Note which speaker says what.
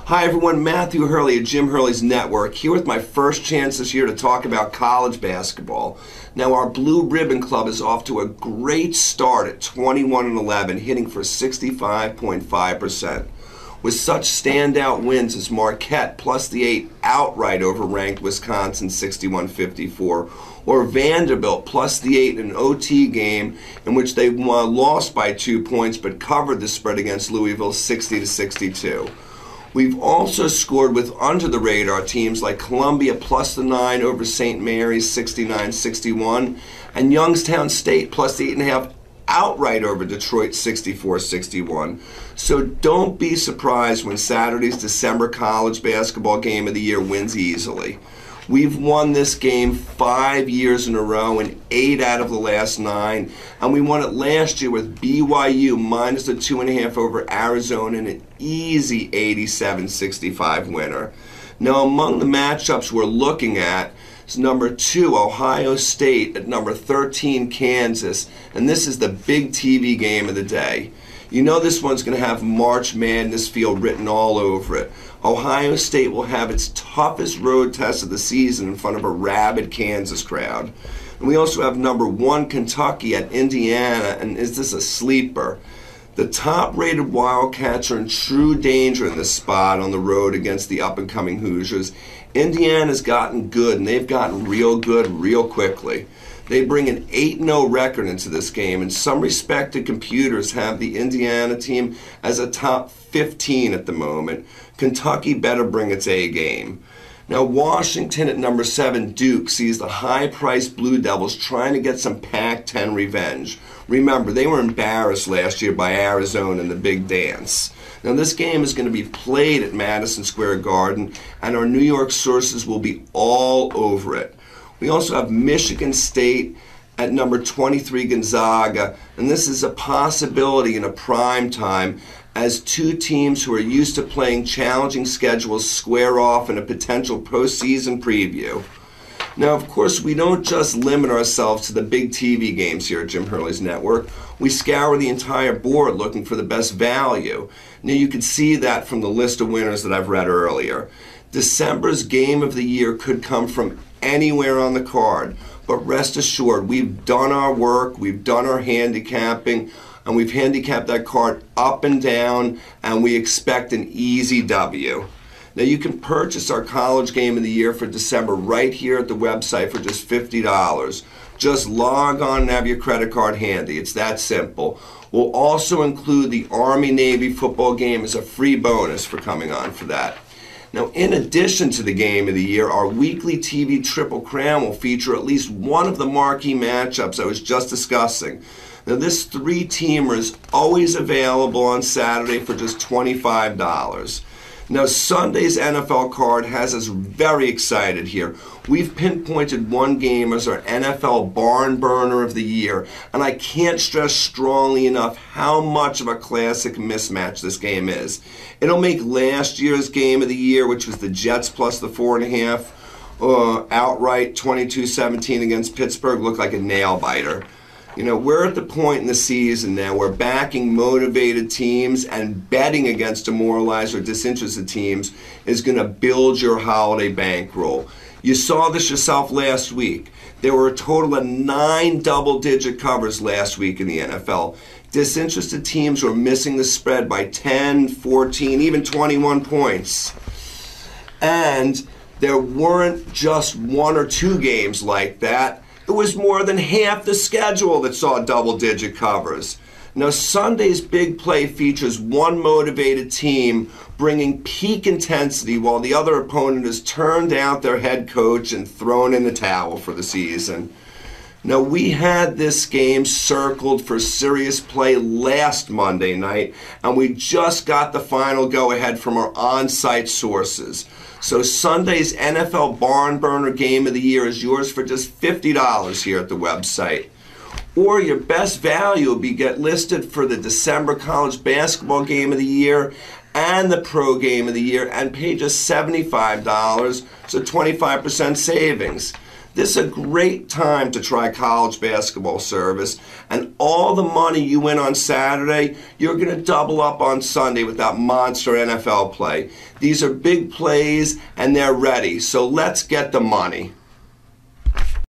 Speaker 1: Hi everyone, Matthew Hurley at Jim Hurley's Network, here with my first chance this year to talk about college basketball. Now our Blue Ribbon Club is off to a great start at 21-11, hitting for 65.5%. With such standout wins as Marquette plus the 8 outright over ranked Wisconsin 61-54, or Vanderbilt plus the 8 in an OT game in which they lost by 2 points but covered the spread against Louisville 60-62. We've also scored with under-the-radar teams like Columbia plus the 9 over St. Mary's 69-61 and Youngstown State plus the 8.5 outright over Detroit 64-61. So don't be surprised when Saturday's December college basketball game of the year wins easily. We've won this game 5 years in a row in 8 out of the last 9, and we won it last year with BYU minus the 2.5 over Arizona in an easy 87-65 winner. Now among the matchups we're looking at is number 2 Ohio State at number 13 Kansas, and this is the big TV game of the day. You know this one's going to have March Madness feel written all over it. Ohio State will have its toughest road test of the season in front of a rabid Kansas crowd. And we also have number 1 Kentucky at Indiana, and is this a sleeper? The top-rated Wildcats are in true danger in this spot on the road against the up-and-coming Hoosiers. Indiana's gotten good, and they've gotten real good real quickly. They bring an 8-0 record into this game, and some respected computers have the Indiana team as a top 15 at the moment. Kentucky better bring its A game. Now Washington at number 7 Duke sees the high-priced Blue Devils trying to get some Pac-10 revenge. Remember, they were embarrassed last year by Arizona in the big dance. Now this game is going to be played at Madison Square Garden, and our New York sources will be all over it. We also have Michigan State at number 23 Gonzaga, and this is a possibility in a prime time as two teams who are used to playing challenging schedules square off in a potential postseason preview. Now, of course, we don't just limit ourselves to the big TV games here at Jim Hurley's Network. We scour the entire board looking for the best value. Now, you can see that from the list of winners that I've read earlier. December's game of the year could come from anywhere on the card, but rest assured, we've done our work, we've done our handicapping, and we've handicapped that card up and down, and we expect an easy W. Now you can purchase our college game of the year for December right here at the website for just $50. Just log on and have your credit card handy. It's that simple. We'll also include the Army-Navy football game as a free bonus for coming on for that. Now, in addition to the game of the year, our weekly TV Triple Crown will feature at least one of the marquee matchups I was just discussing. Now, this 3-teamer is always available on Saturday for just $25. Now, Sunday's NFL card has us very excited here. We've pinpointed one game as our NFL barn burner of the year, and I can't stress strongly enough how much of a classic mismatch this game is. It'll make last year's game of the year, which was the Jets plus the 4.5, outright 22-17 against Pittsburgh, look like a nail-biter. You know, we're at the point in the season now where backing motivated teams and betting against demoralized or disinterested teams is going to build your holiday bankroll. You saw this yourself last week. There were a total of 9 double-digit covers last week in the NFL. Disinterested teams were missing the spread by 10, 14, even 21 points. And there weren't just 1 or 2 games like that. It was more than half the schedule that saw double-digit covers. Now, Sunday's big play features one motivated team bringing peak intensity while the other opponent has turned out their head coach and thrown in the towel for the season. Now, we had this game circled for serious play last Monday night, and we just got the final go-ahead from our on-site sources. So Sunday's NFL Barn Burner Game of the Year is yours for just $50 here at the website. Or your best value will be get listed for the December College Basketball Game of the Year and the Pro Game of the Year and pay just $75, so 25% savings. This is a great time to try college basketball service, and all the money you win on Saturday, you're going to double up on Sunday with that monster NFL play. These are big plays, and they're ready, so let's get the money.